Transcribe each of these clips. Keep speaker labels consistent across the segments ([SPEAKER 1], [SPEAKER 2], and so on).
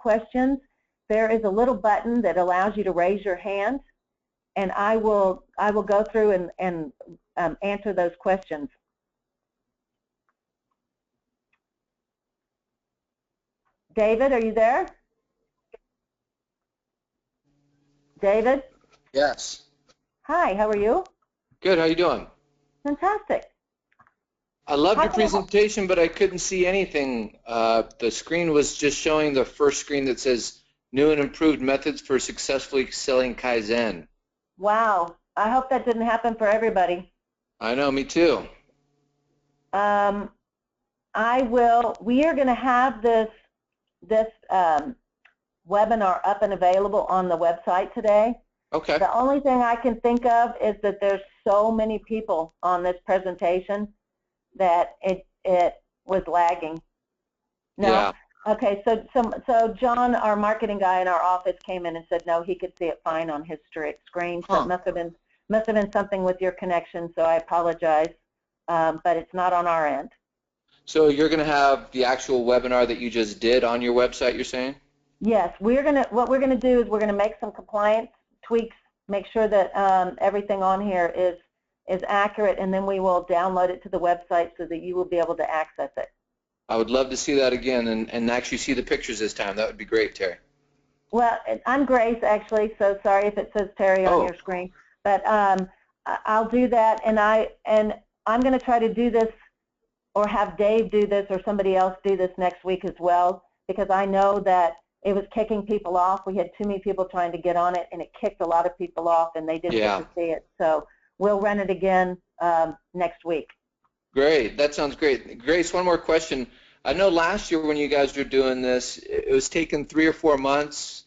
[SPEAKER 1] questions, there is a little button that allows you to raise your hand, and I will go through and answer those questions. David, are you there? David?
[SPEAKER 2] Yes.
[SPEAKER 1] Hi, how are you?
[SPEAKER 2] Good, how you doing?
[SPEAKER 1] Fantastic.
[SPEAKER 2] I loved your presentation, but I couldn't see anything. The screen was just showing the first screen that says new and improved methods for successfully selling Kaizen.
[SPEAKER 1] Wow, I hope that didn't happen for everybody.
[SPEAKER 2] I know, me too.
[SPEAKER 1] We are going to have this webinar up and available on the website today.
[SPEAKER 2] Okay.
[SPEAKER 1] The only thing I can think of is that there's so many people on this presentation that it was lagging. No.
[SPEAKER 2] Yeah.
[SPEAKER 1] Okay, so John, our marketing guy in our office, came in and said no, he could see it fine on his screen. So it must have been something with your connection. So I apologize, but it's not on our end.
[SPEAKER 2] So you're going to have the actual webinar that you just did on your website, you're saying?
[SPEAKER 1] Yes, what we're gonna do is we're gonna make some compliance tweaks, make sure that everything on here is accurate, and then we will download it to the website so that you will be able to access it.
[SPEAKER 2] I would love to see that again and actually see the pictures this time. That would be great, Terry.
[SPEAKER 1] Well, I'm Grace, actually, so sorry if it says Terry on your screen, but I'll do that, and I'm going to try to do this or have Dave do this or somebody else do this next week as well, because I know that it was kicking people off. We had too many people trying to get on it, and it kicked a lot of people off, and they didn't get to see it. So we'll run it again next week.
[SPEAKER 2] Great. That sounds great. Grace, one more question. I know last year when you guys were doing this, it was taking 3 or 4 months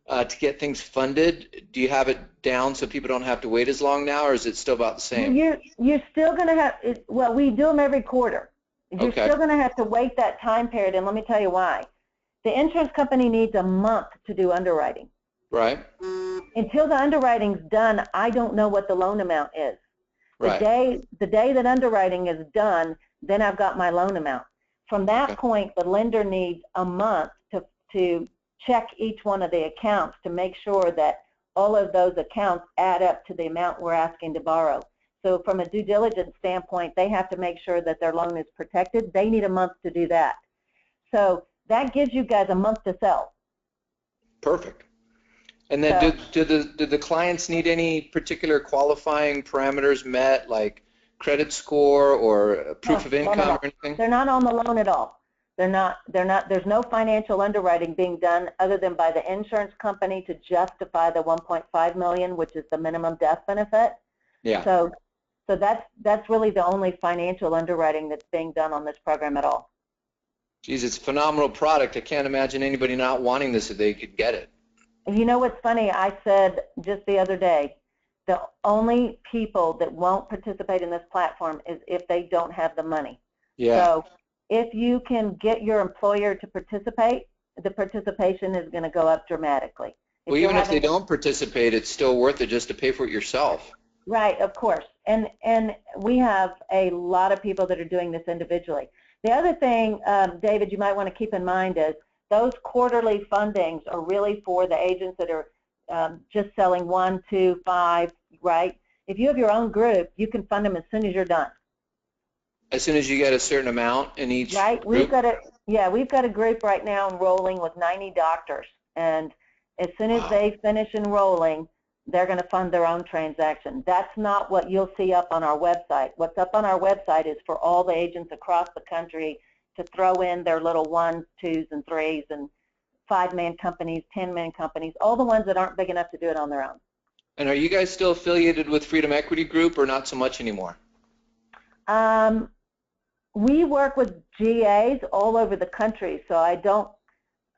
[SPEAKER 2] to get things funded. Do you have it down so people don't have to wait as long now, or is it still about the same?
[SPEAKER 1] You're still going to have, well, we do them every quarter. You're still going to have to wait that time period, and let me tell you why. The insurance company needs a month to do underwriting.
[SPEAKER 2] Right.
[SPEAKER 1] Until the underwriting's done, I don't know what the loan amount is.
[SPEAKER 2] Right.
[SPEAKER 1] The day that underwriting is done, then I've got my loan amount. From that point, the lender needs a month to check each one of the accounts to make sure that all of those accounts add up to the amount we're asking to borrow. So from a due diligence standpoint, they have to make sure that their loan is protected. They need a month to do that. So that gives you guys a month to sell.
[SPEAKER 2] Perfect. And then do the clients need any particular qualifying parameters met, like credit score or proof of income or anything?
[SPEAKER 1] They're not on the loan at all. There's no financial underwriting being done other than by the insurance company to justify the $1.5 million, which is the minimum death benefit.
[SPEAKER 2] Yeah.
[SPEAKER 1] So that's really the only financial underwriting that's being done on this program at all.
[SPEAKER 2] Geez, it's a phenomenal product. I can't imagine anybody not wanting this if they could get it.
[SPEAKER 1] You know what's funny? I said just the other day, the only people that won't participate in this platform is if they don't have the money.
[SPEAKER 2] Yeah.
[SPEAKER 1] So if you can get your employer to participate, the participation is going to go up dramatically.
[SPEAKER 2] Well, even if they don't participate, it's still worth it just to pay for it yourself.
[SPEAKER 1] Right, of course. And we have a lot of people that are doing this individually. The other thing, David, you might want to keep in mind is those quarterly fundings are really for the agents that are just selling 1, 2, 5, right? If you have your own group, you can fund them as soon as you're done.
[SPEAKER 2] As soon as you get a certain amount in each
[SPEAKER 1] group? We've got a group right now enrolling with 90 doctors, and as soon as they finish enrolling, they're going to fund their own transaction. That's not what you'll see up on our website. What's up on our website is for all the agents across the country to throw in their little 1s, 2s, and 3s, and 5-man companies, 10-man companies, all the ones that aren't big enough to do it on their own.
[SPEAKER 2] And are you guys still affiliated with Freedom Equity Group or not so much anymore?
[SPEAKER 1] We work with GAs all over the country, so I don't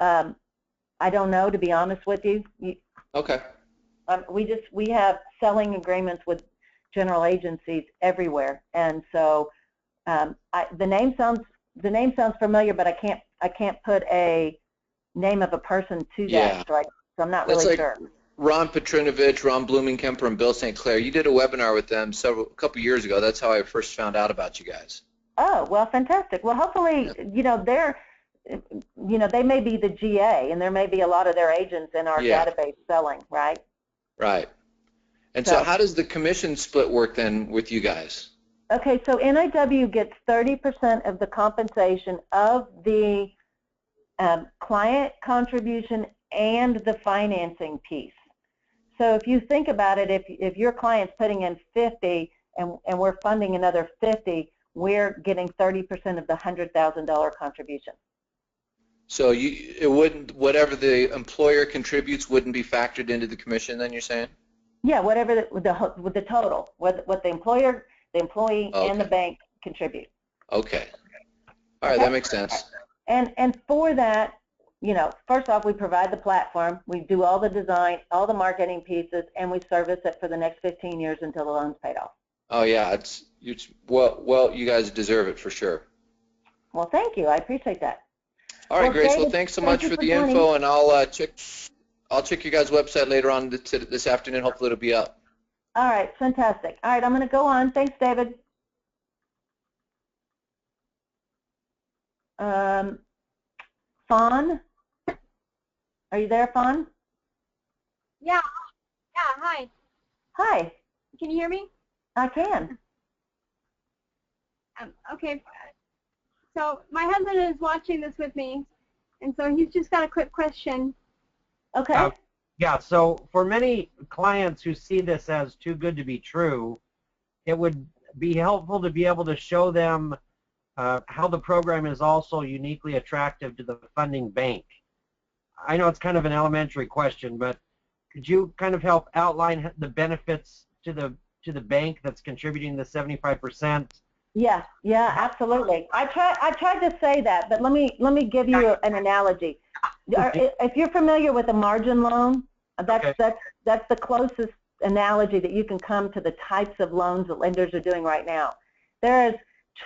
[SPEAKER 1] know, to be honest with you.
[SPEAKER 2] Okay.
[SPEAKER 1] We have selling agreements with general agencies everywhere, and so the name sounds familiar, but I can't put a name of a person to that, so I'm not really sure.
[SPEAKER 2] Ron Petrinovich, Ron Blumenkemper, and Bill St. Clair. You did a webinar with them a couple years ago. That's how I first found out about you guys.
[SPEAKER 1] Oh, well, fantastic. Well, hopefully, you know, you know, they may be the GA, and there may be a lot of their agents in our database selling, right?
[SPEAKER 2] Right. And so how does the commission split work then with you guys?
[SPEAKER 1] Okay, so NIW gets 30% of the compensation of the client contribution and the financing piece. So if you think about it, if your client's putting in 50 and we're funding another 50, we're getting 30% of the $100,000 contribution.
[SPEAKER 2] So it wouldn't, whatever the employer contributes wouldn't be factored into the commission, then you're saying?
[SPEAKER 1] Yeah, whatever the total, what the employer, the employee, and the bank contribute.
[SPEAKER 2] Okay. All right, that makes sense.
[SPEAKER 1] And for that, you know, first off, we provide the platform, we do all the design, all the marketing pieces, and we service it for the next 15 years until the loan's paid off.
[SPEAKER 2] Oh yeah, well, you guys deserve it for sure.
[SPEAKER 1] Well, thank you. I appreciate that.
[SPEAKER 2] All right, Grace. Well, thanks so much for the info, and I'll check your guys' website later on this afternoon. Hopefully, it'll be up.
[SPEAKER 1] All right, fantastic. All right, I'm going to go on. Thanks, David. Fawn, are you there, Fawn?
[SPEAKER 3] Yeah. Hi.
[SPEAKER 1] Hi.
[SPEAKER 3] Can you hear me?
[SPEAKER 1] I can.
[SPEAKER 3] Okay. So my husband is watching this with me, and so he's just got a quick question.
[SPEAKER 1] Okay.
[SPEAKER 4] Yeah, so for many clients who see this as too good to be true, it would be helpful to be able to show them how the program is also uniquely attractive to the funding bank. I know it's kind of an elementary question, but could you kind of help outline the benefits to the bank that's contributing the 75%?
[SPEAKER 1] Yeah, absolutely. I tried to say that, but let me give you an analogy. If you're familiar with a margin loan, that's the closest analogy that you can come to the types of loans that lenders are doing right now. There's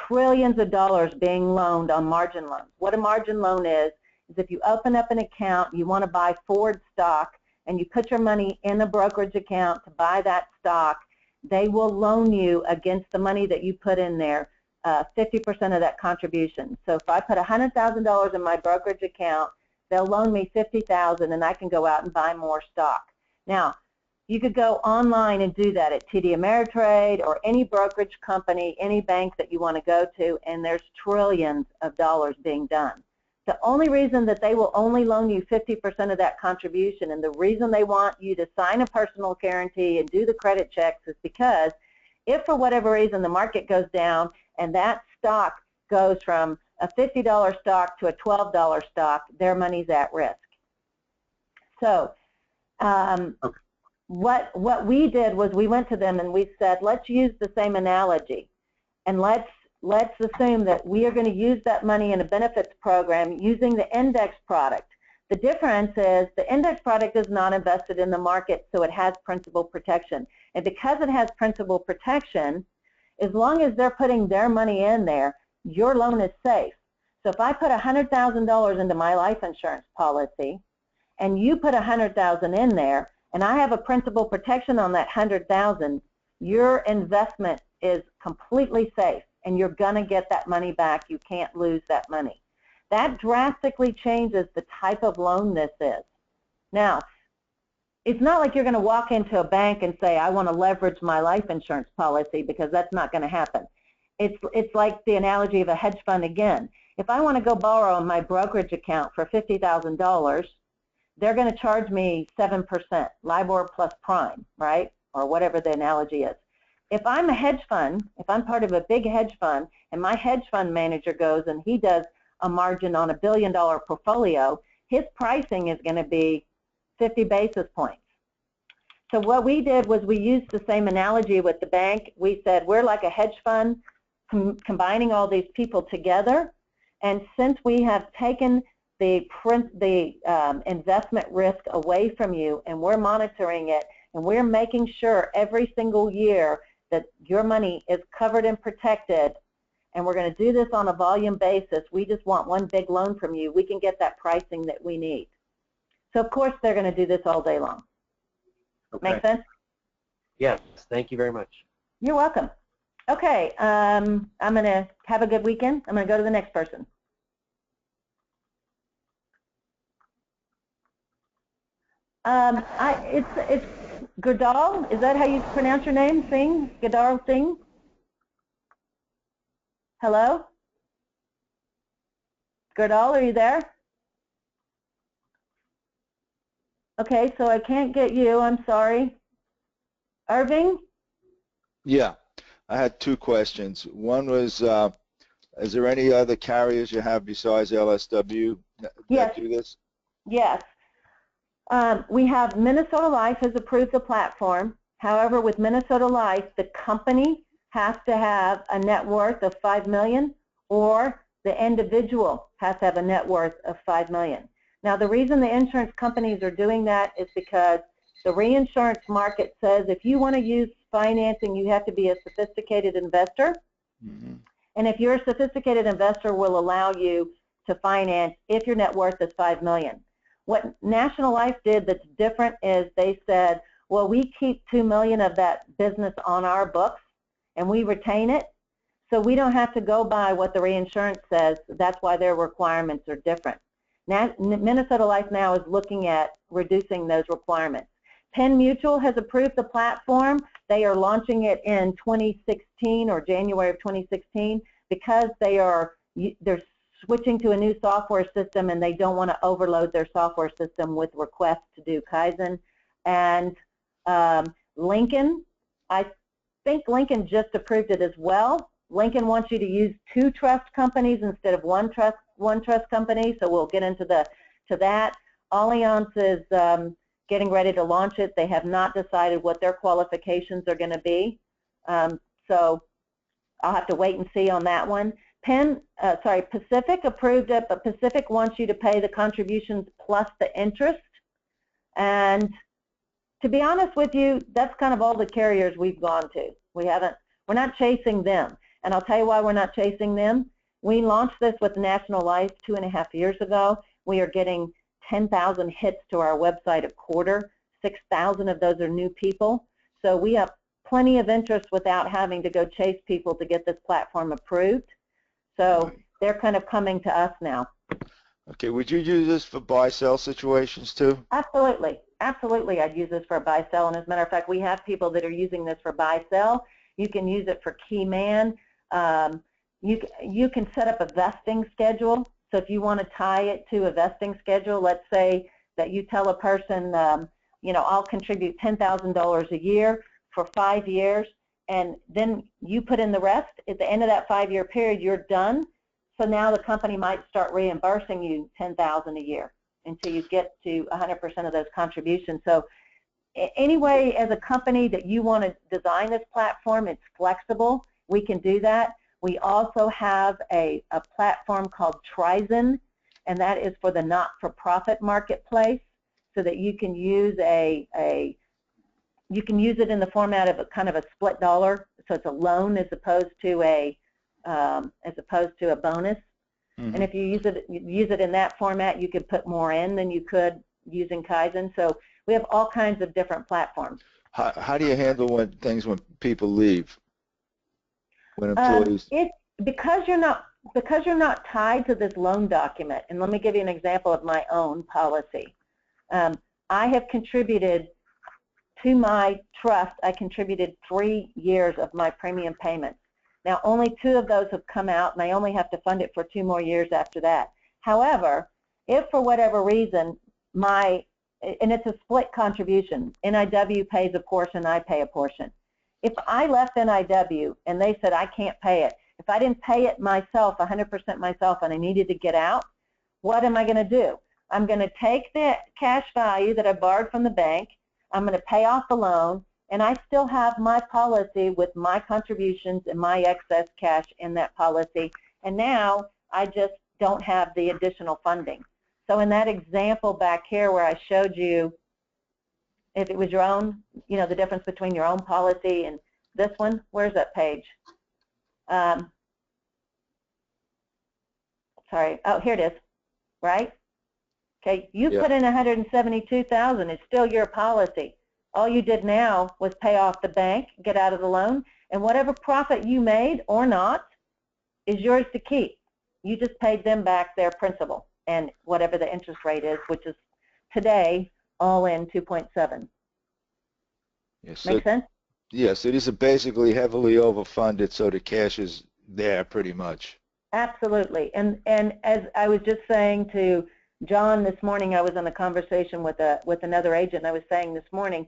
[SPEAKER 1] trillions of dollars being loaned on margin loans. What a margin loan is if you open up an account, you want to buy Ford stock, and you put your money in a brokerage account to buy that stock, they will loan you against the money that you put in there 50% of that contribution. So if I put $100,000 in my brokerage account, they'll loan me $50,000, and I can go out and buy more stock. Now, you could go online and do that at TD Ameritrade or any brokerage company, any bank that you want to go to, and there's trillions of dollars being done. The only reason that they will only loan you 50% of that contribution, and the reason they want you to sign a personal guarantee and do the credit checks, is because if for whatever reason the market goes down and that stock goes from a $50 stock to a $12 stock, their money's at risk. So what we did was we went to them and we said, let's use the same analogy, and let's assume that we are going to use that money in a benefits program using the index product. The difference is the index product is not invested in the market, so it has principal protection. And because it has principal protection, as long as they're putting their money in there, your loan is safe. So if I put $100,000 into my life insurance policy, and you put $100,000 in there, and I have a principal protection on that $100,000, your investment is completely safe, and you're going to get that money back. You can't lose that money. That drastically changes the type of loan this is. Now, it's not like you're going to walk into a bank and say, I want to leverage my life insurance policy, because that's not going to happen. It's like the analogy of a hedge fund again. If I want to go borrow my brokerage account for $50,000, they're going to charge me 7%, LIBOR plus prime, right? Or whatever the analogy is. If I'm a hedge fund, if I'm part of a big hedge fund, and my hedge fund manager goes and he does a margin on $1 billion portfolio, his pricing is going to be 50 basis points. So what we did was we used the same analogy with the bank. We said we're like a hedge fund combining all these people together, and since we have taken the investment risk away from you, and we're monitoring it, and we're making sure every single year that your money is covered and protected, and we're going to do this on a volume basis. We just want one big loan from you. We can get that pricing that we need. So of course they're going to do this all day long.
[SPEAKER 4] Okay.
[SPEAKER 1] Make sense?
[SPEAKER 4] Yes, thank you very much.
[SPEAKER 1] You're welcome. Okay, I'm going to have a good weekend. I'm going to go to the next person. It's Gurdal. Is that how you pronounce your name? Singh? Gurdal Singh? Hello? Gurdal, are you there? Okay, so I can't get you. I'm sorry. Irving?
[SPEAKER 5] Yeah, I had two questions. One was, is there any other carriers you have besides LSW that do this?
[SPEAKER 1] Yes. We have Minnesota Life has approved the platform. However, with Minnesota Life, the company has to have a net worth of $5 million, or the individual has to have a net worth of $5 million. Now, the reason the insurance companies are doing that is because the reinsurance market says if you want to use financing, you have to be a sophisticated investor. Mm-hmm. And if you're a sophisticated investor, will allow you to finance if your net worth is $5 million. What National Life did that's different is they said, well, we keep $2 million of that business on our books and we retain it, so we don't have to go by what the reinsurance says. That's why their requirements are different. Now, Minnesota Life now is looking at reducing those requirements. Penn Mutual has approved the platform. They are launching it in 2016 or January of 2016 because they're switching to a new software system and they don't want to overload their software system with requests to do Kaizen. And Lincoln, I think Lincoln just approved it as well. Lincoln wants you to use 2 trust companies instead of one trust company, so we'll get into that. Allianz is getting ready to launch it. They have not decided what their qualifications are going to be, so I'll have to wait and see on that one. Pacific approved it, but Pacific wants you to pay the contributions plus the interest. And to be honest with you, that's kind of all the carriers we've gone to. We're not chasing them. And I'll tell you why we're not chasing them. We launched this with National Life 2.5 years ago. We are getting 10,000 hits to our website a quarter. 6,000 of those are new people. So we have plenty of interest without having to go chase people to get this platform approved. So they're kind of coming to us now.
[SPEAKER 5] Okay, would you use this for buy-sell situations too?
[SPEAKER 1] Absolutely. Absolutely, I'd use this for a buy-sell. And as a matter of fact, we have people that are using this for buy-sell. You can use it for key man. You can set up a vesting schedule. So if you want to tie it to a vesting schedule, let's say that you tell a person, I'll contribute $10,000 a year for 5 years, and then you put in the rest. At the end of that 5-year period, you're done. So now the company might start reimbursing you $10,000 a year until you get to 100% of those contributions. So anyway, as a company that you want to design this platform, it's flexible. We can do that. We also have a platform called Trizen, and that is for the not-for-profit marketplace, so that you can use you can use it in the format of a kind of a split dollar, so it's a loan as opposed to a bonus. Mm-hmm. And if you use it in that format, you could put more in than you could using Kaizen. So we have all kinds of different platforms.
[SPEAKER 5] How do you handle when people leave? When employees?
[SPEAKER 1] Because you're not tied to this loan document. And let me give you an example of my own policy. I have contributed to my trust. I contributed 3 years of my premium payments. Now, only 2 of those have come out, and I only have to fund it for 2 more years after that. However, if for whatever reason and it's a split contribution, NIW pays a portion, I pay a portion. If I left NIW and they said I can't pay it, if I didn't pay it myself, 100% myself, and I needed to get out, what am I going to do? I'm going to take the cash value that I borrowed from the bank, I'm going to pay off the loan, and I still have my policy with my contributions and my excess cash in that policy, and now I just don't have the additional funding. So in that example back here where I showed you, if it was your own, the difference between your own policy and this one, where's that page? Sorry, oh, here it is, right? Okay, you put in $172,000, it's still your policy. All you did now was pay off the bank, get out of the loan, and whatever profit you made or not is yours to keep. You just paid them back their principal and whatever the interest rate is, which is today all in 2.7.
[SPEAKER 5] Yes.
[SPEAKER 1] Make sense?
[SPEAKER 5] Yeah, so these are basically heavily overfunded, so the cash is there pretty much.
[SPEAKER 1] Absolutely. And as I was just saying to John this morning, I was in a conversation with another agent. I was saying this morning,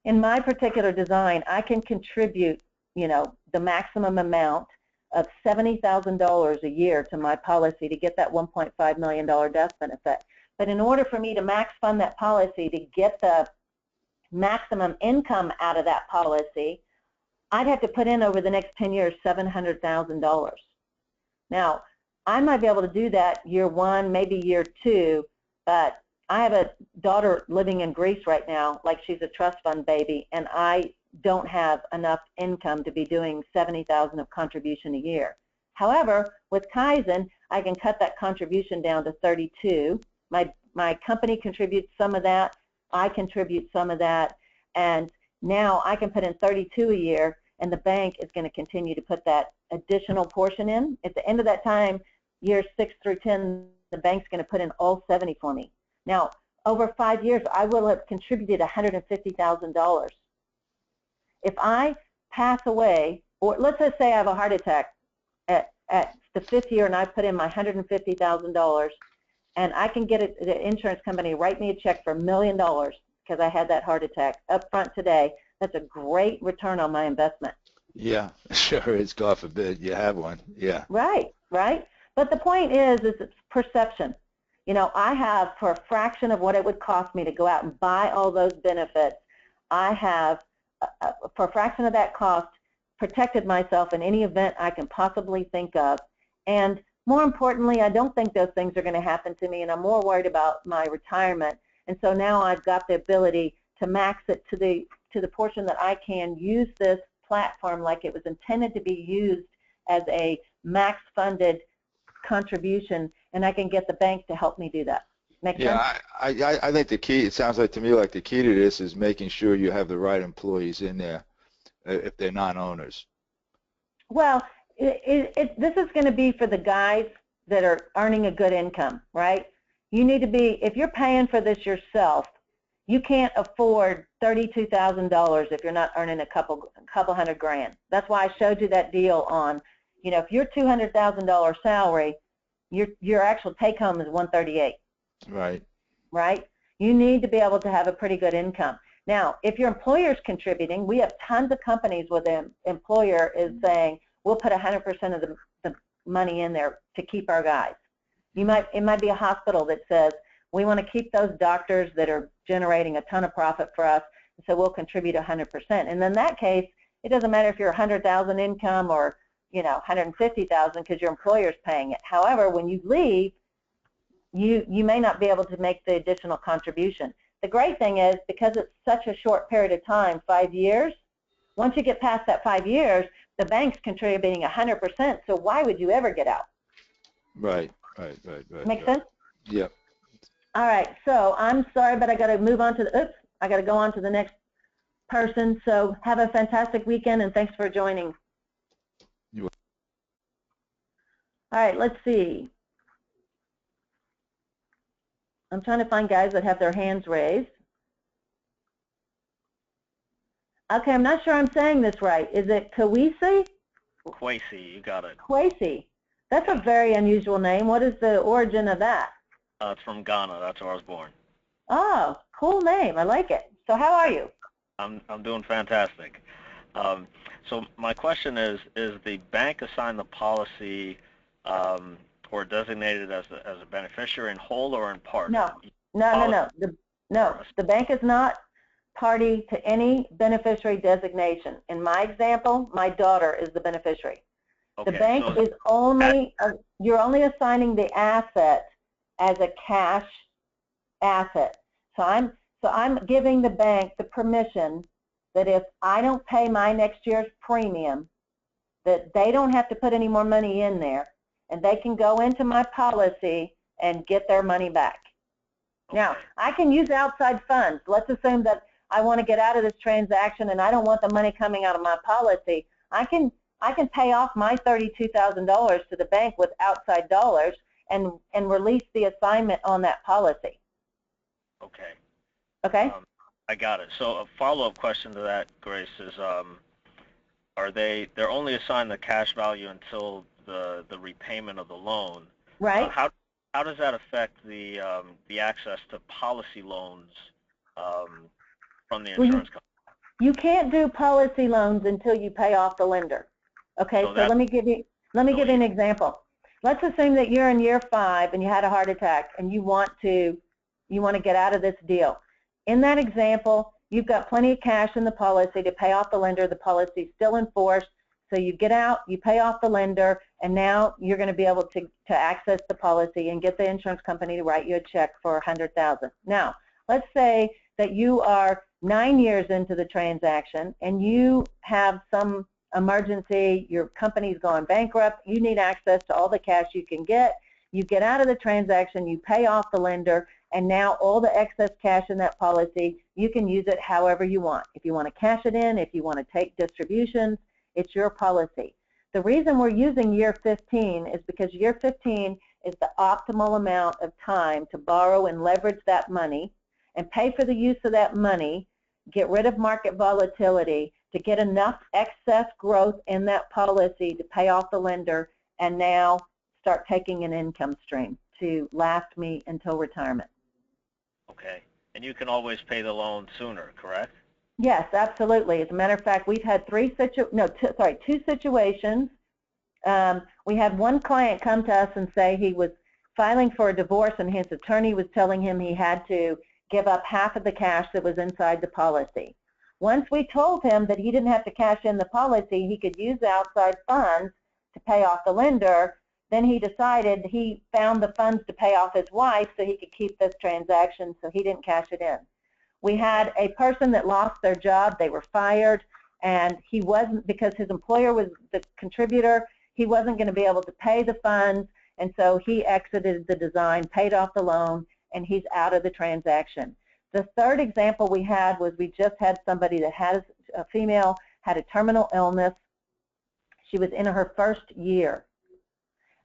[SPEAKER 1] in my particular design, I can contribute, you know, the maximum amount of $70,000 a year to my policy to get that $1.5 million death benefit. But in order for me to max fund that policy to get the maximum income out of that policy, I'd have to put in over the next 10 years $700,000. Now, I might be able to do that year one, maybe year two, but I have a daughter living in Greece right now, like she's a trust fund baby, and I don't have enough income to be doing $70,000 of contribution a year. However, with Kaizen, I can cut that contribution down to 32. My company contributes some of that. I contribute some of that, and now I can put in 32 a year, and the bank is going to continue to put that additional portion in. At the end of that time, years 6 through 10, the bank's going to put in all 70 for me. Now, over 5 years, I will have contributed $150,000. If I pass away, or let's just say I have a heart attack at the 5th year and I put in my $150,000, and I can get the insurance company write me a check for $1 million because I had that heart attack up front today, that's a great return on my investment.
[SPEAKER 5] Yeah, sure is. God forbid you have one. Yeah.
[SPEAKER 1] Right, right. But the point is it's perception. You know, I have, for a fraction of what it would cost me to go out and buy all those benefits, I have, for a fraction of that cost, protected myself in any event I can possibly think of. And more importantly, I don't think those things are going to happen to me, and I'm more worried about my retirement. And so now I've got the ability to max it to the portion that I can use this platform like it was intended to be used as a max funded contribution, and I can get the bank to help me do that. Make sense?
[SPEAKER 5] Yeah, I think the key, it sounds like to me like the key to this is making sure you have the right employees in there if they're non-owners.
[SPEAKER 1] Well, this is going to be for the guys that are earning a good income, right? You need to be, if you're paying for this yourself, you can't afford $32,000 if you're not earning a couple hundred grand. That's why I showed you that deal on, you know, if you're $200,000 salary, your actual take home is $138.
[SPEAKER 5] Right.
[SPEAKER 1] Right? You need to be able to have a pretty good income. Now, if your employer's contributing, we have tons of companies where the employer is saying, we'll put 100% of the money in there to keep our guys. It might be a hospital that says, we want to keep those doctors that are generating a ton of profit for us, so we'll contribute 100%. And in that case, it doesn't matter if you're 100,000 income or, you know, 150,000 because your employer's paying it. However, when you leave, you may not be able to make the additional contribution. The great thing is, because it's such a short period of time, 5 years, once you get past that 5 years, the bank's contributing 100%, so why would you ever get out?
[SPEAKER 5] Right.
[SPEAKER 1] Make sense?
[SPEAKER 5] Yep.
[SPEAKER 1] All right, so I'm sorry, but I got to move on to the, I got to go on to the next person. So have a fantastic weekend, and thanks for joining.
[SPEAKER 5] You.
[SPEAKER 1] All right, let's see. I'm trying to find guys that have their hands raised. Okay, I'm not sure I'm saying this right. Is it Kwesi?
[SPEAKER 6] Kwesi, you got it.
[SPEAKER 1] Kwesi. That's a very unusual name. What is the origin of that?
[SPEAKER 6] It's from Ghana. That's where I was born.
[SPEAKER 1] Oh, cool name. I like it. So how are you?
[SPEAKER 6] I'm doing fantastic. So my question is the bank assigned the policy or designated as a beneficiary in whole or in part?
[SPEAKER 1] No. The bank is not party to any beneficiary designation. In my example, my daughter is the beneficiary.
[SPEAKER 6] Okay,
[SPEAKER 1] the bank
[SPEAKER 6] so
[SPEAKER 1] is only, you're only assigning the asset as a cash asset. So I'm giving the bank the permission that if I don't pay my next year's premium, that they don't have to put any more money in there, and they can go into my policy and get their money back. Now, I can use outside funds. Let's assume that I want to get out of this transaction and I don't want the money coming out of my policy. I can pay off my $32,000 to the bank with outside dollars and release the assignment on that policy.
[SPEAKER 6] Okay.
[SPEAKER 1] Okay?
[SPEAKER 6] I got it. So a follow-up question to that, Grace, is they're only assigned the cash value until the repayment of the loan.
[SPEAKER 1] Right?
[SPEAKER 6] How does that affect the access to policy loans from the insurance company?
[SPEAKER 1] You can't do policy loans until you pay off the lender. Okay, so let me give you an example. Let's assume that you're in year 5 and you had a heart attack and you want to get out of this deal. In that example, you've got plenty of cash in the policy to pay off the lender. The policy is still in force. So you get out, you pay off the lender, and now you're going to be able to access the policy and get the insurance company to write you a check for $100,000. Now, let's say that you are 9 years into the transaction and you have some emergency, your company's gone bankrupt, you need access to all the cash you can get. You get out of the transaction, you pay off the lender, and now all the excess cash in that policy, you can use it however you want. If you want to cash it in, if you want to take distributions, it's your policy. The reason we're using year 15 is because year 15 is the optimal amount of time to borrow and leverage that money and pay for the use of that money, get rid of market volatility, to get enough excess growth in that policy to pay off the lender, and now start taking an income stream to last me until retirement.
[SPEAKER 6] Okay, and you can always pay the loan sooner, correct?
[SPEAKER 1] Yes, absolutely. As a matter of fact, we've had two situations. We had one client come to us and say he was filing for a divorce and his attorney was telling him he had to give up half of the cash that was inside the policy. Once we told him that he didn't have to cash in the policy, he could use outside funds to pay off the lender, then he decided he found the funds to pay off his wife so he could keep this transaction, so he didn't cash it in. We had a person that lost their job, they were fired, and he wasn't, because his employer was the contributor, he wasn't going to be able to pay the funds, and so he exited the design, paid off the loan, and he's out of the transaction. The third example we had was we just had somebody that had a female, had a terminal illness. She was in her first year,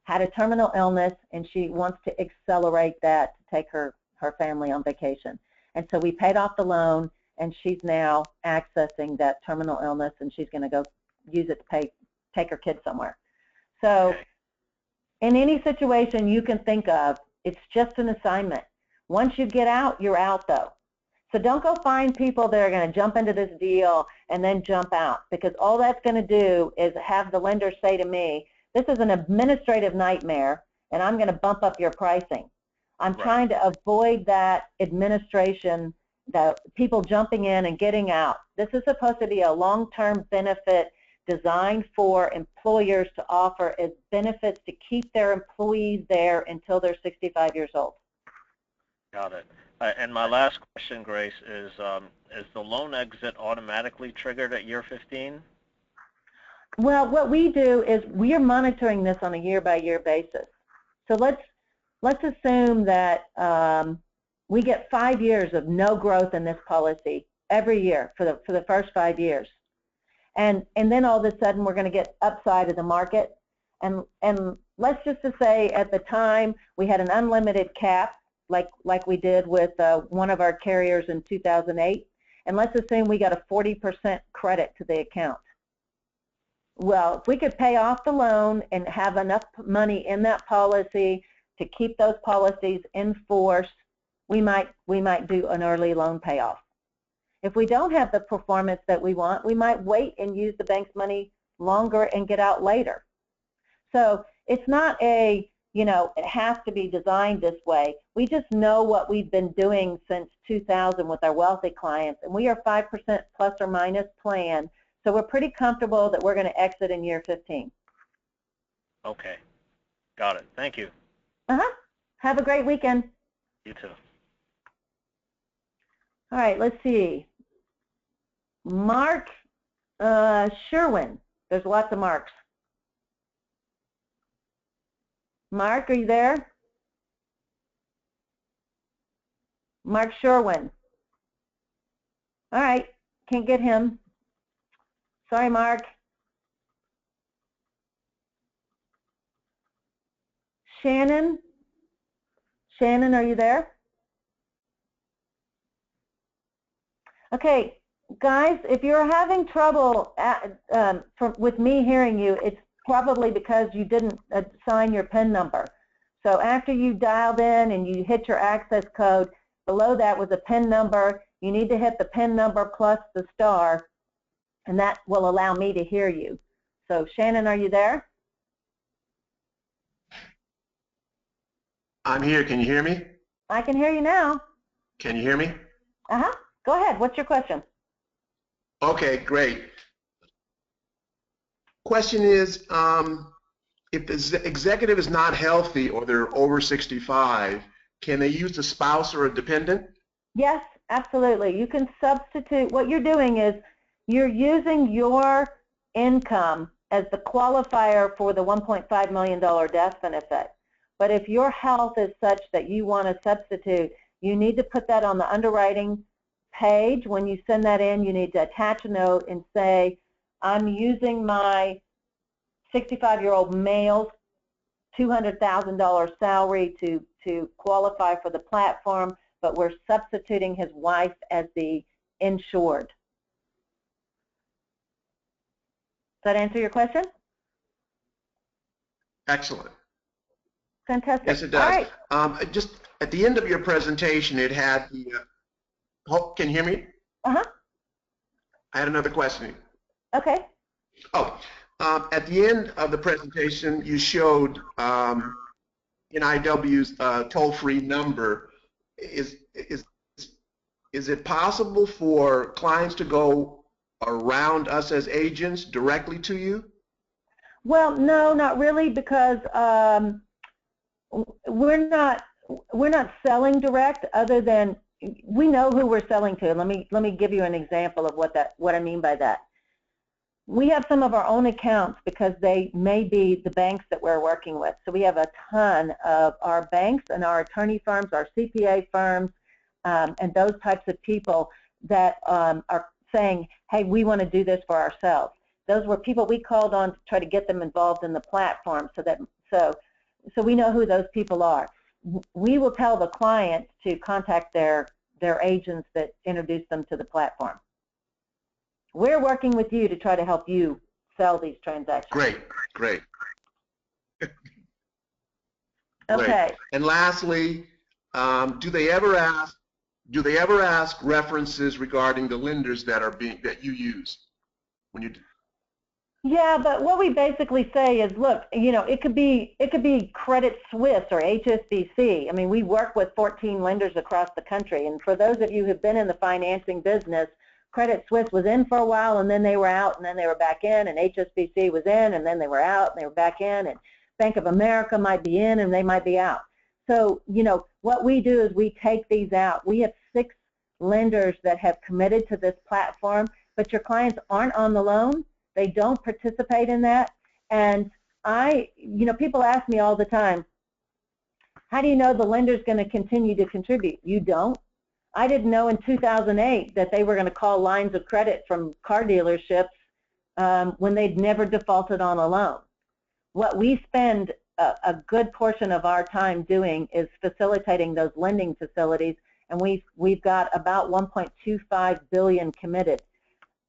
[SPEAKER 1] had a terminal illness, and she wants to accelerate that to take her family on vacation. And so we paid off the loan, and she's now accessing that terminal illness, and she's going to go use it to take her kids somewhere. So in any situation you can think of, it's just an assignment. Once you get out, you're out, though. So don't go find people that are going to jump into this deal and then jump out, because all that's going to do is have the lender say to me, this is an administrative nightmare, and I'm going to bump up your pricing. I'm trying to avoid that administration, the people jumping in and getting out. This is supposed to be a long-term benefit designed for employers to offer as benefits to keep their employees there until they're 65 years old.
[SPEAKER 6] Got it. And my last question, Grace, is the loan exit automatically triggered at year 15?
[SPEAKER 1] Well, what we do is we are monitoring this on a year-by-year basis. So let's assume that we get 5 years of no growth in this policy every year for the first 5 years, and then all of a sudden we're going to get upside of the market, and let's just say at the time we had an unlimited cap like we did with one of our carriers in 2008, and let's assume we got a 40% credit to the account. Well, if we could pay off the loan and have enough money in that policy to keep those policies in force, we might do an early loan payoff. If we don't have the performance that we want, we might wait and use the bank's money longer and get out later. So it's not a, it has to be designed this way. We just know what we've been doing since 2000 with our wealthy clients, and we are 5% plus or minus plan. So we're pretty comfortable that we're going to exit in year 15.
[SPEAKER 6] Okay. Got it. Thank you.
[SPEAKER 1] Have a great weekend.
[SPEAKER 6] You too.
[SPEAKER 1] All right, let's see. Mark Sherwin. There's lots of Marks. Mark, are you there? Mark Sherwin. All right, can't get him. Sorry, Mark. Shannon? Shannon, are you there? Okay, guys, if you're having trouble with me hearing you, it's probably because you didn't assign your PIN number. So after you dialed in and you hit your access code, below that was a PIN number. You need to hit the PIN number plus the star, and that will allow me to hear you. So Shannon, are you there?
[SPEAKER 7] I'm here. Can you hear me?
[SPEAKER 1] I can hear you now.
[SPEAKER 7] Can you hear me?
[SPEAKER 1] Uh-huh. Go ahead. What's your question?
[SPEAKER 7] Okay, great. Question is, if the executive is not healthy or they're over 65, can they use a spouse or a dependent?
[SPEAKER 1] Yes, absolutely. You can substitute. What you're doing is you're using your income as the qualifier for the $1.5 million death benefit. But if your health is such that you want to substitute, you need to put that on the underwriting page. When you send that in, you need to attach a note and say, I'm using my 65-year-old male's $200,000 salary to qualify for the platform, but we're substituting his wife as the insured. Does that answer your question?
[SPEAKER 7] Excellent.
[SPEAKER 1] Fantastic.
[SPEAKER 7] Yes, it does.
[SPEAKER 1] All right.
[SPEAKER 7] Just at the end of your presentation, it had the, can you hear me?
[SPEAKER 1] Uh-huh.
[SPEAKER 7] I had another question.
[SPEAKER 1] Okay.
[SPEAKER 7] Oh, at the end of the presentation, you showed NIW's toll-free number. Is it possible for clients to go around us as agents directly to you?
[SPEAKER 1] Well, no, not really, because we're not selling direct. Other than we know who we're selling to. Let me give you an example of what I mean by that. We have some of our own accounts because they may be the banks that we're working with. So we have a ton of our banks and our attorney firms, our CPA firms, and those types of people that are saying, hey, we want to do this for ourselves. Those were people we called on to try to get them involved in the platform so we know who those people are. We will tell the client to contact their agents that introduce them to the platform. We're working with you to try to help you sell these transactions.
[SPEAKER 7] Great, great.
[SPEAKER 1] Okay.
[SPEAKER 7] Great. And lastly, do they ever ask references regarding the lenders that you use when you?
[SPEAKER 1] Yeah, but what we basically say is, look, you know, it could be Credit Suisse or HSBC. I mean, we work with 14 lenders across the country, and for those of you who've been in the financing business, Credit Suisse was in for a while, and then they were out, and then they were back in, and HSBC was in, and then they were out, and they were back in, and Bank of America might be in, and they might be out. So, you know, what we do is we take these out. We have 6 lenders that have committed to this platform, but your clients aren't on the loan. They don't participate in that. And you know, people ask me all the time, how do you know the lender's going to continue to contribute? You don't. I didn't know in 2008 that they were going to call lines of credit from car dealerships when they'd never defaulted on a loan. What we spend a good portion of our time doing is facilitating those lending facilities, and we've got about $1.25 billion committed.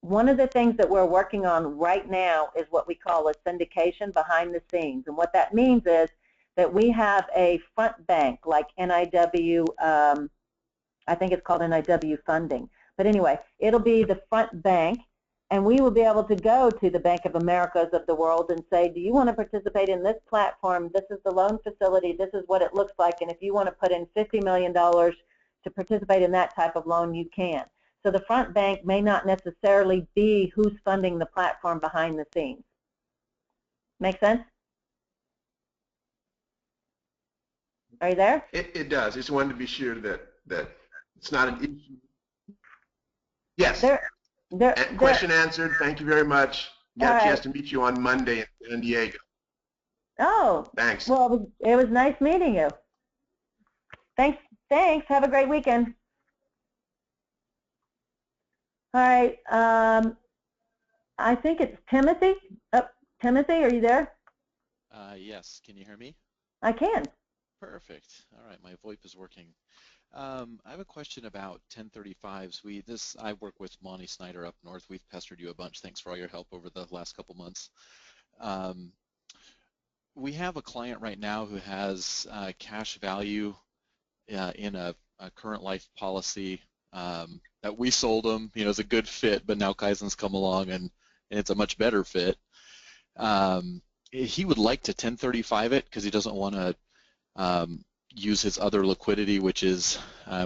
[SPEAKER 1] One of the things that we're working on right now is what we call a syndication behind the scenes, and what that means is that we have a front bank like NIW. I think it's called NIW Funding. But anyway, it'll be the front bank, and we will be able to go to the Bank of Americas of the world and say, do you want to participate in this platform? This is the loan facility. This is what it looks like. And if you want to put in $50 million to participate in that type of loan, you can. So the front bank may not necessarily be who's funding the platform behind the scenes. Make sense? Are you there?
[SPEAKER 7] It does. Just wanted to be sure that it's not an issue. Yes. Question answered. Thank you very much. Got a chance to meet you on Monday in San Diego.
[SPEAKER 1] Oh. Thanks. Well, it was nice meeting you. Thanks. Have a great weekend. All right. I think it's Timothy. Timothy, are you there?
[SPEAKER 8] Yes. Can you hear me?
[SPEAKER 1] I can.
[SPEAKER 8] Perfect. All right. My VoIP is working. I have a question about 1035s. I work with Monty Snyder up north. We've pestered you a bunch. Thanks for all your help over the last couple months. We have a client right now who has cash value in a current life policy that we sold him. You know, it's a good fit, but now Kaizen's come along and it's a much better fit. He would like to 1035 it because he doesn't want to use his other liquidity, which is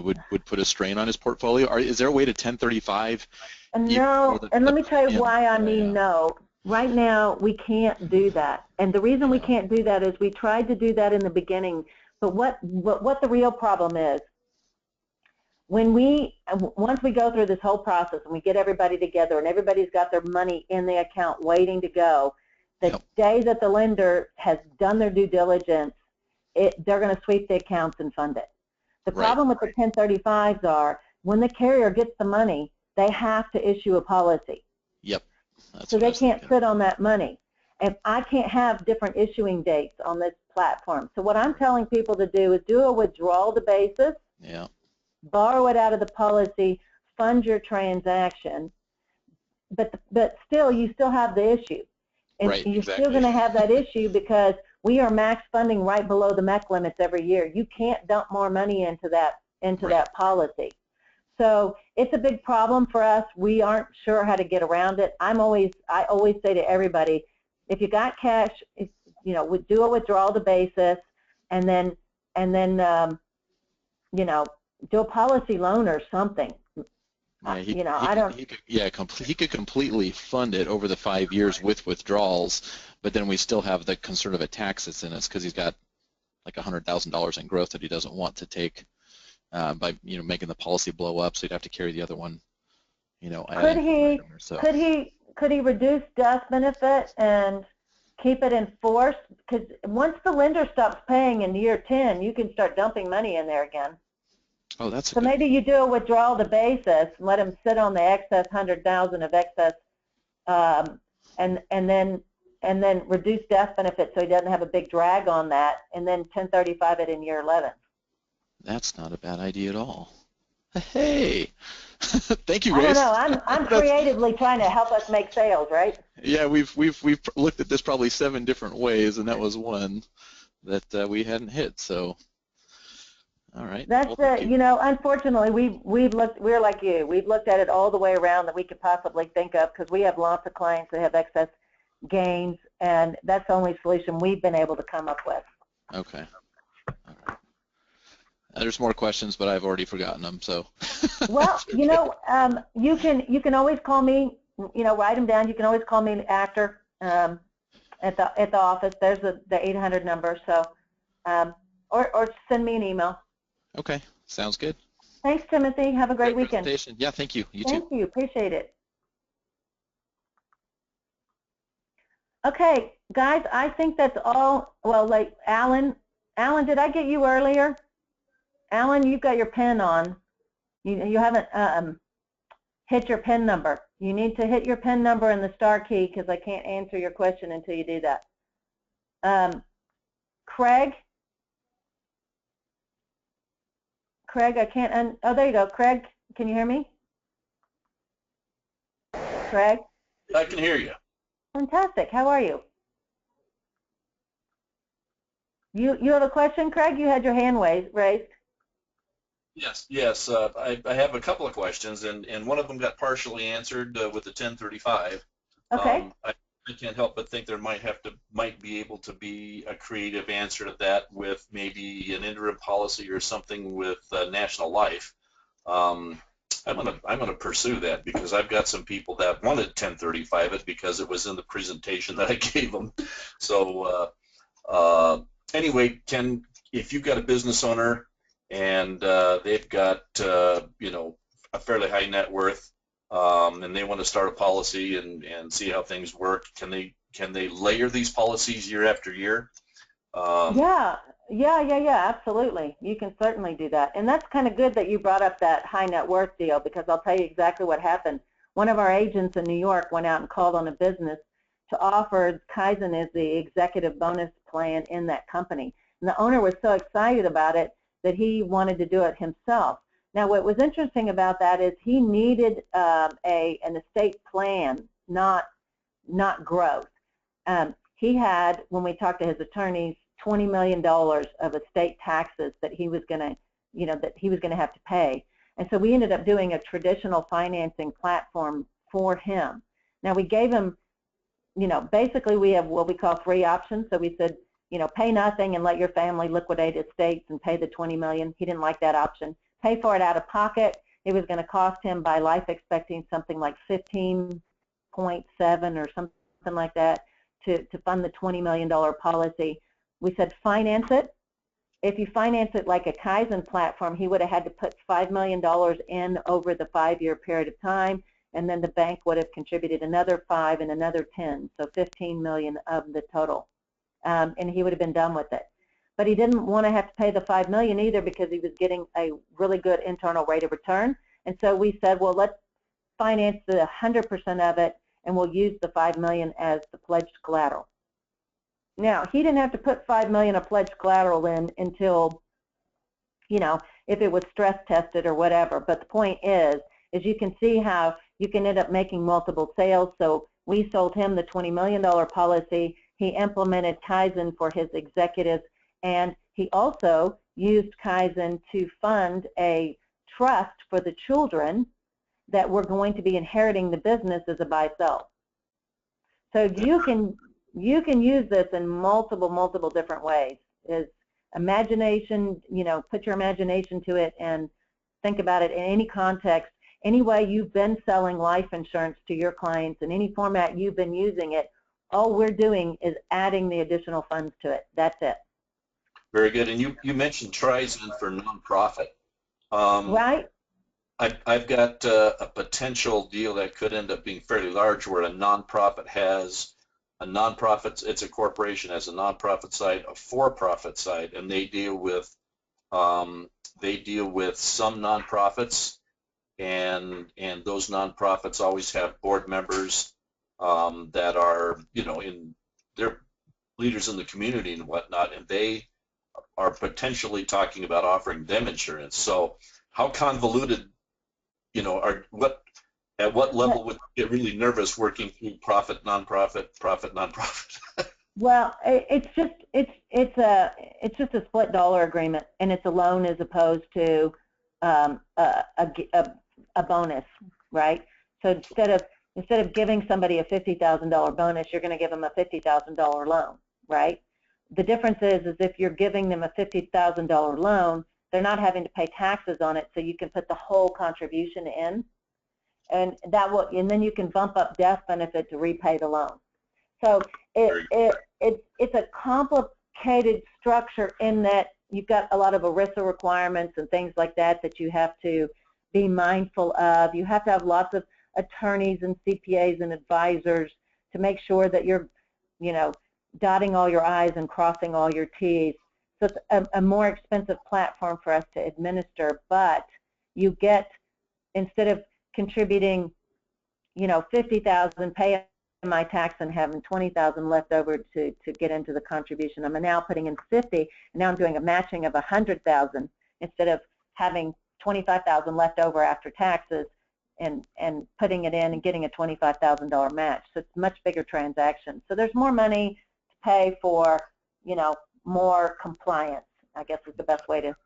[SPEAKER 8] would put a strain on his portfolio. Is there a way to 1035?
[SPEAKER 1] No, and let me tell you why I mean no. Right now, we can't do that. And the reason we can't do that is we tried to do that in the beginning, but what the real problem is, once we go through this whole process and we get everybody together and everybody's got their money in the account waiting to go, the day that the lender has done their due diligence, they're going to sweep the accounts and fund it. The problem with the 1035s are when the carrier gets the money, they have to issue a policy.
[SPEAKER 8] Yep.
[SPEAKER 1] So they can't sit on that money. And I can't have different issuing dates on this platform. So what I'm telling people to do is do a withdrawal to basis, borrow it out of the policy, fund your transaction, but still, you still have the issue. And you're still going to have that issue because we are max funding right below the MEC limits every year. You can't dump more money into that policy. So it's a big problem for us. We aren't sure how to get around it. I always say to everybody, if you got cash, you know, do a withdrawal to basis, and then you know, do a policy loan or something.
[SPEAKER 8] He could completely fund it over the 5 years with withdrawals, but then we still have the concern of a tax that's in us because he's got like $100,000 in growth that he doesn't want to take. By making the policy blow up, so he'd have to carry the other one.
[SPEAKER 1] Could he reduce death benefit and keep it in force? Because once the lender stops paying in year 10, you can start dumping money in there again.
[SPEAKER 8] Oh, that's
[SPEAKER 1] so maybe you do a withdrawal to basis and let him sit on the excess 100,000 of excess, and then reduce death benefit so he doesn't have a big drag on that, and then 1035 it in year 11.
[SPEAKER 8] That's not a bad idea at all. Hey, thank you, Grace.
[SPEAKER 1] I don't know. I'm creatively trying to help us make sales, right?
[SPEAKER 8] Yeah, we've looked at this probably 7 different ways, and that was one that we hadn't hit. So, all right.
[SPEAKER 1] That's unfortunately, we're like you. We've looked at it all the way around that we could possibly think of because we have lots of clients that have excess gains, and that's the only solution we've been able to come up with.
[SPEAKER 8] Okay. All right. There's more questions, but I've already forgotten them. So.
[SPEAKER 1] Well, you can always call me. Write them down. You can always call me after at the office. There's the 800 number. So, or send me an email.
[SPEAKER 8] Okay, sounds good.
[SPEAKER 1] Thanks, Timothy. Have a great weekend.
[SPEAKER 8] Yeah, thank you. You too.
[SPEAKER 1] Thank you. Appreciate it. Okay, guys. I think that's all. Well, like Alan, did I get you earlier? Alan, you've got your pen on. You haven't hit your pen number. You need to hit your pen number and the star key because I can't answer your question until you do that. Craig, I can't. Oh, there you go. Craig, can you hear me? Craig?
[SPEAKER 9] I can hear you.
[SPEAKER 1] Fantastic. How are you? You have a question, Craig? You had your hand raised.
[SPEAKER 9] Yes. I have a couple of questions, and one of them got partially answered with the 1035.
[SPEAKER 1] Okay.
[SPEAKER 9] I can't help but think there might be able to be a creative answer to that with maybe an interim policy or something with National Life. I'm gonna pursue that because I've got some people that wanted 1035 it because it was in the presentation that I gave them. So anyway, if you've got a business owner and they've got a fairly high net worth, and they want to start a policy and see how things work, can they layer these policies year after year?
[SPEAKER 1] Yeah, absolutely. You can certainly do that, and that's kind of good that you brought up that high net worth deal because I'll tell you exactly what happened. One of our agents in New York went out and called on a business to offer Kaizen as the executive bonus plan in that company, and the owner was so excited about it. that he wanted to do it himself. Now, what was interesting about that is he needed an estate plan, not growth. He had, when we talked to his attorneys, $20 million of estate taxes that he was going to, have to pay. And so we ended up doing a traditional financing platform for him. Now, we gave him, basically we have what we call 3 options. So we said, pay nothing and let your family liquidate estates and pay the $20 million. He didn't like that option. Pay for it out of pocket. It was going to cost him by life expectancy something like 15.7 or something like that to fund the $20 million policy. We said finance it. If you finance it like a Kaizen platform, he would have had to put $5 million in over the 5-year period of time, and then the bank would have contributed another 5 and another 10, so 15 million of the total, and he would have been done with it. But he didn't want to have to pay the $5 million either because he was getting a really good internal rate of return. And so we said, well, let's finance the 100% of it, and we'll use the $5 million as the pledged collateral. Now, he didn't have to put $5 million of pledged collateral in until, if it was stress tested or whatever. But the point is you can see how you can end up making multiple sales. So we sold him the $20 million policy. He implemented Kaizen for his executives, and he also used Kaizen to fund a trust for the children that were going to be inheriting the business as a buy-sell. So you can use this in multiple different ways. Is imagination, put your imagination to it and think about it in any context. Any way you've been selling life insurance to your clients, in any format you've been using it, all we're doing is adding the additional funds to it. That's it.
[SPEAKER 9] Very good. And you mentioned Trizen for nonprofit.
[SPEAKER 1] Right.
[SPEAKER 9] I've got a potential deal that could end up being fairly large where a nonprofit has it's a corporation, has a nonprofit side, a for-profit side, and they deal with some nonprofits, and those nonprofits always have board members that are, they're leaders in the community and whatnot, and they are potentially talking about offering them insurance. So how convoluted, at what level would you get really nervous working through profit, nonprofit, profit, nonprofit?
[SPEAKER 1] Well, it's just a split dollar agreement, and it's a loan as opposed to a bonus, right? So instead of giving somebody a $50,000 bonus, you're going to give them a $50,000 loan, right? The difference is if you're giving them a $50,000 loan, they're not having to pay taxes on it, so you can put the whole contribution in, and then you can bump up death benefit to repay the loan. So it's a complicated structure in that you've got a lot of ERISA requirements and things like that you have to be mindful of. You have to have lots of attorneys and CPAs and advisors to make sure that you're, dotting all your I's and crossing all your T's. So it's a more expensive platform for us to administer, but you get, instead of contributing, $50,000, pay my tax and having $20,000 left over to get into the contribution, I'm now putting in $50,000, and now I'm doing a matching of $100,000 instead of having $25,000 left over after taxes and putting it in and getting a $25,000 match. So it's a much bigger transaction. So there's more money to pay for, more compliance, I guess is the best way to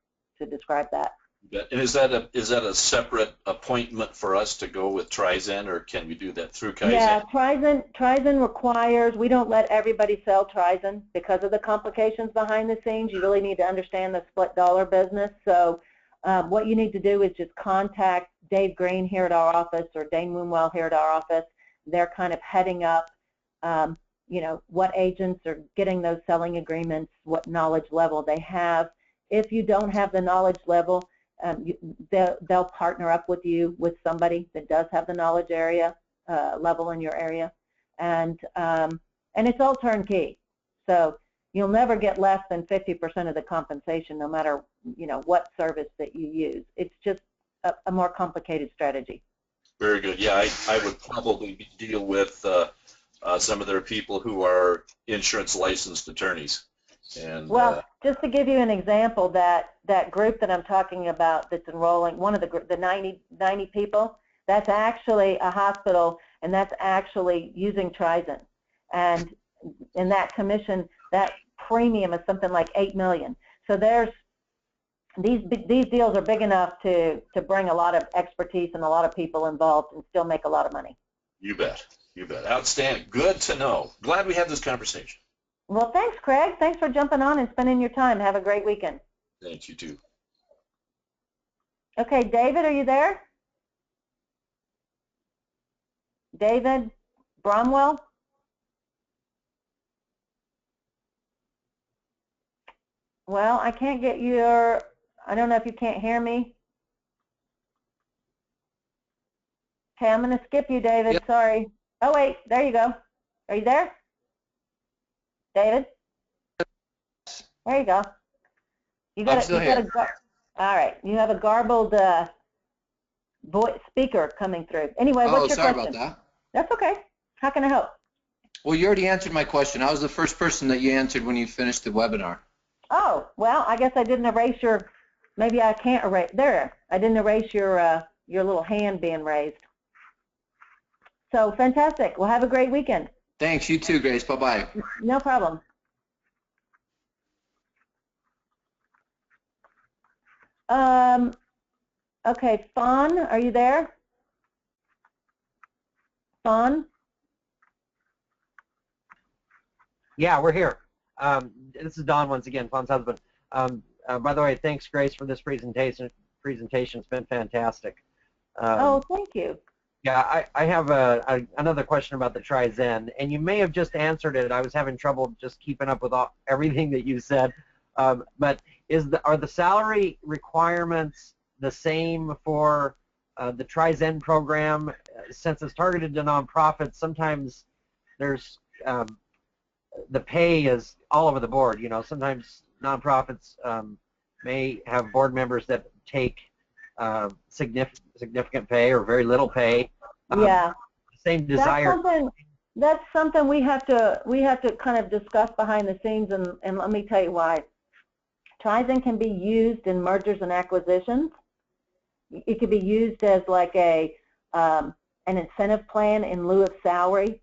[SPEAKER 1] describe that.
[SPEAKER 9] And is that a separate appointment for us to go with Trizen, or can we do that through Kaizen?
[SPEAKER 1] Yeah, Trizen requires, we don't let everybody sell Trizen because of the complications behind the scenes. You really need to understand the split dollar business. So what you need to do is just contact Dave Green here at our office or Dane Moonwell here at our office. They're kind of heading up, what agents are getting those selling agreements, what knowledge level they have. If you don't have the knowledge level, they'll partner up with you with somebody that does have the knowledge level in your area, and it's all turnkey. So you'll never get less than 50% of the compensation, no matter what service that you use. It's just a more complicated strategy.
[SPEAKER 9] Very good. Yeah, I would probably deal with some of their people who are insurance licensed attorneys. And
[SPEAKER 1] well, just to give you an example, that group that I'm talking about that's enrolling, one of the 90 people, that's actually a hospital, and that's actually using Trizen. And in that commission, that premium is something like $8 million. So there's these deals are big enough to bring a lot of expertise and a lot of people involved and still make a lot of money.
[SPEAKER 9] You bet. You bet. Outstanding. Good to know. Glad we had this conversation.
[SPEAKER 1] Well, thanks, Craig. Thanks for jumping on and spending your time. Have a great weekend.
[SPEAKER 9] Thank you, too.
[SPEAKER 1] Okay, David, are you there? David Bromwell? Well, I can't get your, I don't know if you can't hear me. Okay, I'm going to skip you, David. Yep. Sorry. Oh, wait, there you go. Are you there? David? There you go. You got all right. You have a garbled voice speaker coming through. Anyway, what's your question?
[SPEAKER 2] Sorry about that.
[SPEAKER 1] That's okay. How can I help?
[SPEAKER 2] Well, you already answered my question. I was the first person that you answered when you finished the webinar.
[SPEAKER 1] Oh, well, I guess I didn't erase your, maybe I can't erase, there. I didn't erase your little hand being raised. So, fantastic. Well, have a great weekend.
[SPEAKER 2] Thanks. You too, Grace. Bye-bye.
[SPEAKER 1] No problem. Okay, Fawn, are you there? Fawn?
[SPEAKER 4] Yeah, we're here. This is Don once again, Fawn's husband. By the way, thanks, Grace, for this presentation. It's been fantastic.
[SPEAKER 1] Oh, thank you.
[SPEAKER 4] Yeah, I have another question about the Trizen, and you may have just answered it. I was having trouble just keeping up with everything that you said. But are the salary requirements the same for the Trizen program? Since it's targeted to nonprofits, sometimes there's the pay is all over the board. You know, sometimes nonprofits may have board members that take significant pay or very little pay.
[SPEAKER 1] Yeah.
[SPEAKER 4] Same desire.
[SPEAKER 1] That's something we have to kind of discuss behind the scenes, and let me tell you why. Trizen can be used in mergers and acquisitions. It could be used as like an incentive plan in lieu of salary.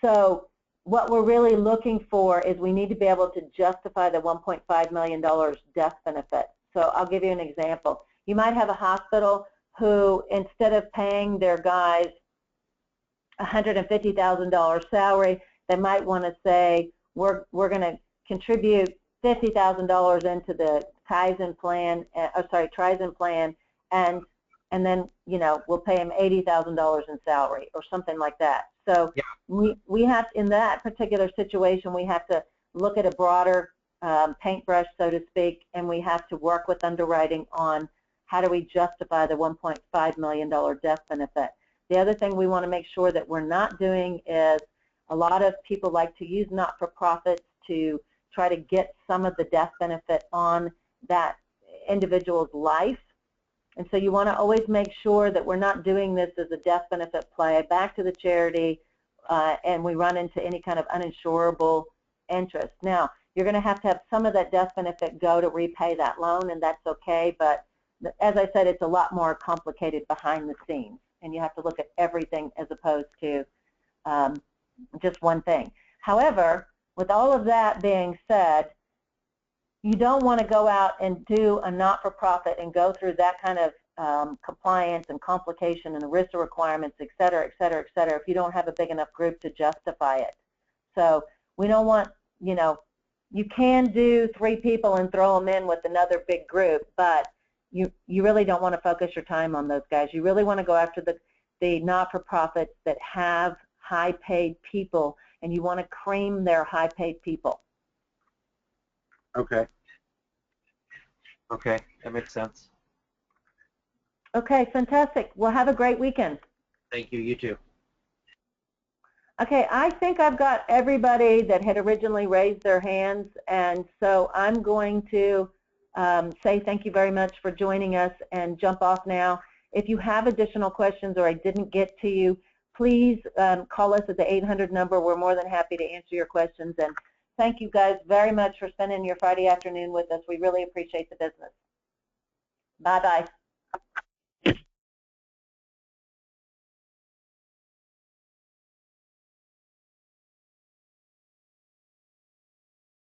[SPEAKER 1] So what we're really looking for is we need to be able to justify the $1.5 million death benefit. So I'll give you an example. You might have a hospital who, instead of paying their guys $150,000 salary, they might want to say, we're going to contribute $50,000 into the Trizen plan, and then, you know, we'll pay them $80,000 in salary or something like that. So yeah. we have, in that particular situation, we have to look at a broader paintbrush, so to speak, and we have to work with underwriting on how do we justify the $1.5 million death benefit. The other thing we want to make sure that we're not doing is, a lot of people like to use not-for-profits to try to get some of the death benefit on that individual's life. And so you want to always make sure that we're not doing this as a death benefit play back to the charity, and we run into any kind of uninsurable interest. Now, you're going to have some of that death benefit go to repay that loan, and that's okay, but as I said, it's a lot more complicated behind the scenes, and you have to look at everything as opposed to just one thing. However, with all of that being said, you don't want to go out and do a not-for-profit and go through that kind of compliance and complication and ERISA requirements, et cetera, et cetera, et cetera, if you don't have a big enough group to justify it. So we don't want, you know, you can do 3 people and throw them in with another big group, but you really don't want to focus your time on those guys. You really want to go after the not-for-profits that have high-paid people, and you want to cream their high-paid people.
[SPEAKER 4] Okay. Okay, that makes sense.
[SPEAKER 1] Okay, fantastic. Well, have a great weekend.
[SPEAKER 4] Thank you. You too.
[SPEAKER 1] Okay, I think I've got everybody that had originally raised their hands, and so I'm going to say thank you very much for joining us and jump off now. If you have additional questions or I didn't get to you, please call us at the 800 number. We're more than happy to answer your questions, and thank you guys very much for spending your Friday afternoon with us. We really appreciate the business. Bye-bye.